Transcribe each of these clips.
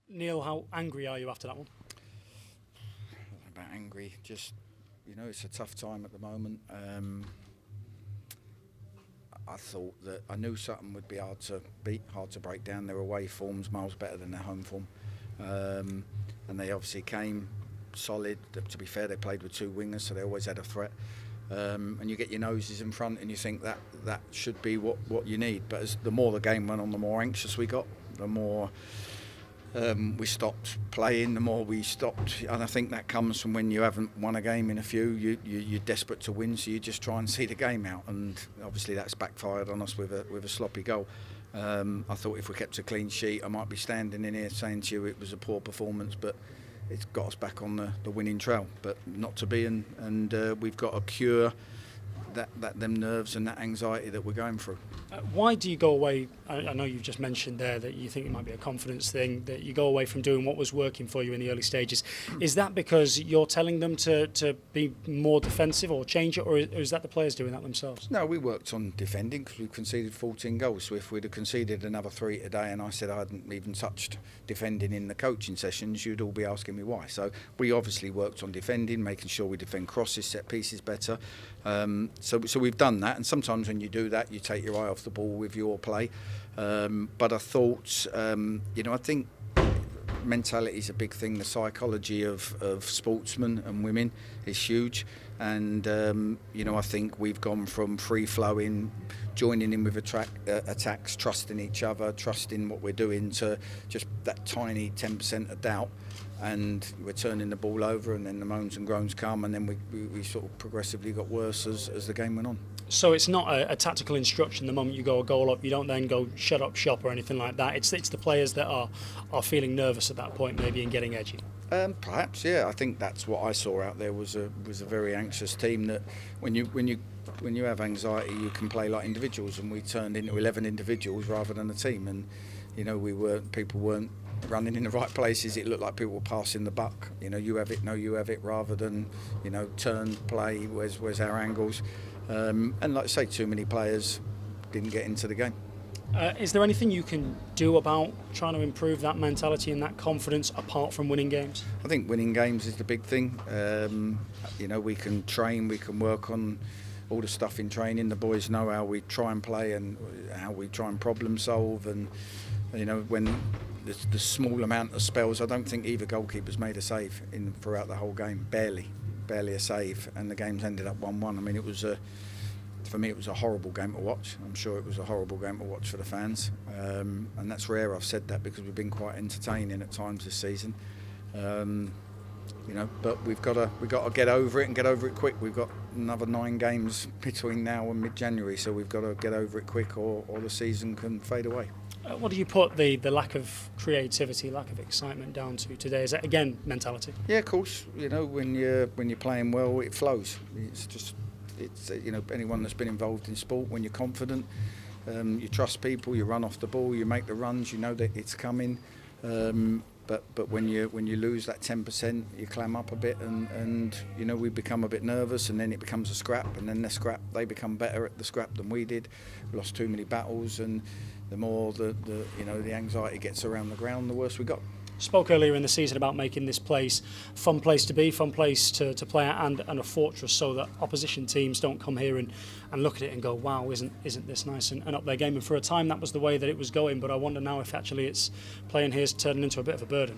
Neal, how angry are you after that one? About angry, just it's a tough time at the moment. I thought that I knew Sutton would be hard to beat, hard to break down. Their away form's miles better than their home form, and they obviously came solid. To be fair, they played with two wingers, so they always had a threat. And you get your noses in front, and you think that should be what you need. But the more the game went on, the more anxious we got, the more we stopped playing, the more we stopped. And I think that comes from when you haven't won a game in a few, you're desperate to win, so you just try and see the game out. And obviously that's backfired on us with a sloppy goal. I thought if we kept a clean sheet, I might be standing in here saying to you it was a poor performance, but it's got us back on the winning trail. But not to be, and we've got to cure them nerves and that anxiety that we're going through. Why do you go away? I know you've just mentioned there that you think it might be a confidence thing, that you go away from doing what was working for you in the early stages. Is that because you're telling them to be more defensive or change it, or is that the players doing that themselves? No, we worked on defending because we conceded 14 goals. So if we'd have conceded another 3 today and I said I hadn't even touched defending in the coaching sessions, you'd all be asking me why. So we obviously worked on defending, making sure we defend crosses, set pieces better. So we've done that, and sometimes when you do that, you take your eye off the ball with your play. But I thought, I think mentality is a big thing. The psychology of sportsmen and women is huge, and I think we've gone from free flowing, joining in with attacks, trusting each other, trusting what we're doing, to just that tiny 10% of doubt. And we're turning the ball over, and then the moans and groans come, and then we sort of progressively got worse as the game went on. So it's not a tactical instruction the moment you go a goal up, you don't then go shut up shop or anything like that. It's the players that are feeling nervous at that point, maybe, and getting edgy. Perhaps, yeah. I think that's what I saw out there was a very anxious team. That when you have anxiety, you can play like individuals, and we turned into 11 individuals rather than a team. And people weren't running in the right places. It looked like people were passing the buck. You have it, no, you have it, rather than turn, play. Where's our angles? And like I say, too many players didn't get into the game. Is there anything you can do about trying to improve that mentality and that confidence apart from winning games? I think winning games is the big thing. We can train, we can work on all the stuff in training. The boys know how we try and play and how we try and problem solve. And when the small amount of spells, I don't think either goalkeeper's made a save throughout the whole game. Barely a save, and the game's ended up 1-1. I mean, for me, it was a horrible game to watch. I'm sure it was a horrible game to watch for the fans, and that's rare I've said that, because we've been quite entertaining at times this season. But we've got to get over it, and get over it quick. We've got another 9 games between now and mid-January, so we've got to get over it quick, or the season can fade away. What do you put the lack of creativity, lack of excitement down to today? Is that again mentality? Yeah, of course. When you're playing well, it flows. It's anyone that's been involved in sport, when you're confident, you trust people, you run off the ball, you make the runs, you know that it's coming. But when you lose that 10%, you clam up a bit, and we become a bit nervous, and then it becomes a scrap, and then they become better at the scrap than we did. We lost too many battles, and the more the anxiety gets around the ground, the worse we got. Spoke earlier in the season about making this place fun place to be, fun place to play at, and a fortress, so that opposition teams don't come here and look at it and go, wow, isn't this nice, and up their game. And for a time that was the way that it was going, but I wonder now if actually it's playing here is turning into a bit of a burden.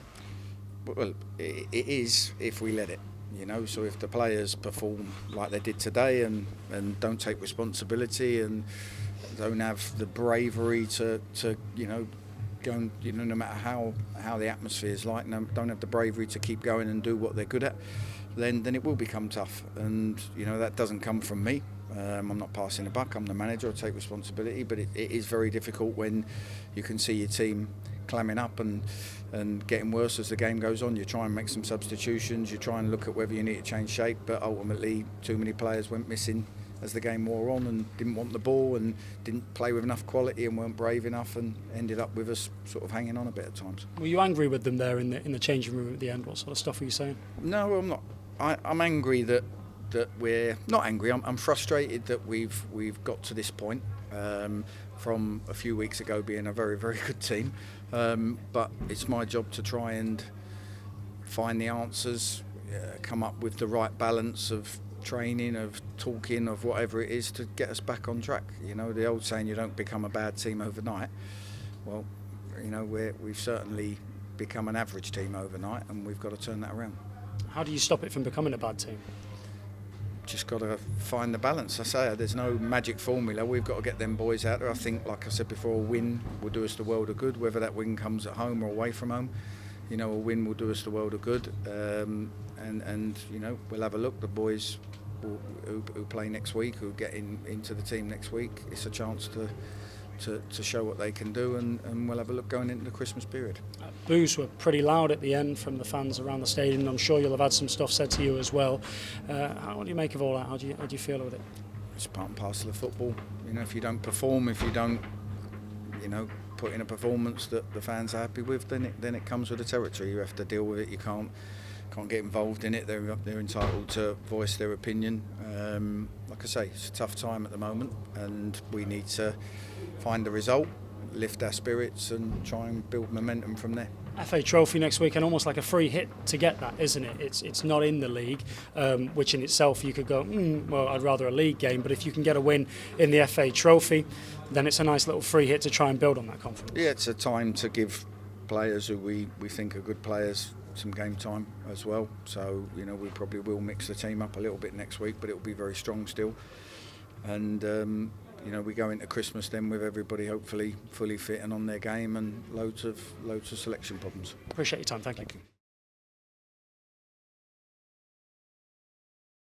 Well, it is if we let it. So if the players perform like they did today, and don't take responsibility, and don't have the bravery to go and, no matter how the atmosphere is like, don't have the bravery to keep going and do what they're good at, then it will become tough. And that doesn't come from me. I'm not passing the buck. I'm the manager. I take responsibility, but it is very difficult when you can see your team clamming up and getting worse as the game goes on. You try and make some substitutions. You try and look at whether you need to change shape, but ultimately too many players went missing as the game wore on, and didn't want the ball, and didn't play with enough quality, and weren't brave enough, and ended up with us sort of hanging on a bit at times. Were you angry with them there in the changing room at the end? What sort of stuff were you saying? No, I'm not. I'm angry that we're not angry. I'm frustrated that we've got to this point, from a few weeks ago being a very, very good team, But it's my job to try and find the answers, come up with the right balance of training, of talking, of whatever it is to get us back on track. You know, the old saying, you don't become a bad team overnight. Well, you know, we've certainly become an average team overnight, and we've got to turn that around. How do you stop it from becoming a bad team? Just got to find the balance. I say there's no magic formula. We've got to get them boys out there. I think, like I said before, a win will do us the world of good, whether that win comes at home or away from home. You know, a win will do us the world of good, and you know, we'll have a look. The boys who play next week, who get into the team next week, it's a chance to show what they can do, and we'll have a look going into the Christmas period. Boos were pretty loud at the end from the fans around the stadium. I'm sure you'll have had some stuff said to you as well. What do you make of all that? How do you feel with it? It's part and parcel of football. You know, if you don't perform, if you don't, you know, put in a performance that the fans are happy with, then it comes with the territory. You have to deal with it. You can't get involved in it. They're entitled to voice their opinion. Like I say, it's a tough time at the moment, and we need to find the result, lift our spirits, and try and build momentum from there. FA Trophy next week, and almost like a free hit to get that, isn't it? It's not in the league, which in itself you could go, well, I'd rather a league game, but if you can get a win in the FA Trophy, then it's a nice little free hit to try and build on that confidence. Yeah, it's a time to give players who we think are good players some game time as well. So, you know, we probably will mix the team up a little bit next week, but it will be very strong still. And you know, we go into Christmas then with everybody hopefully fully fit and on their game, and loads of selection problems. Appreciate your time. Thank you.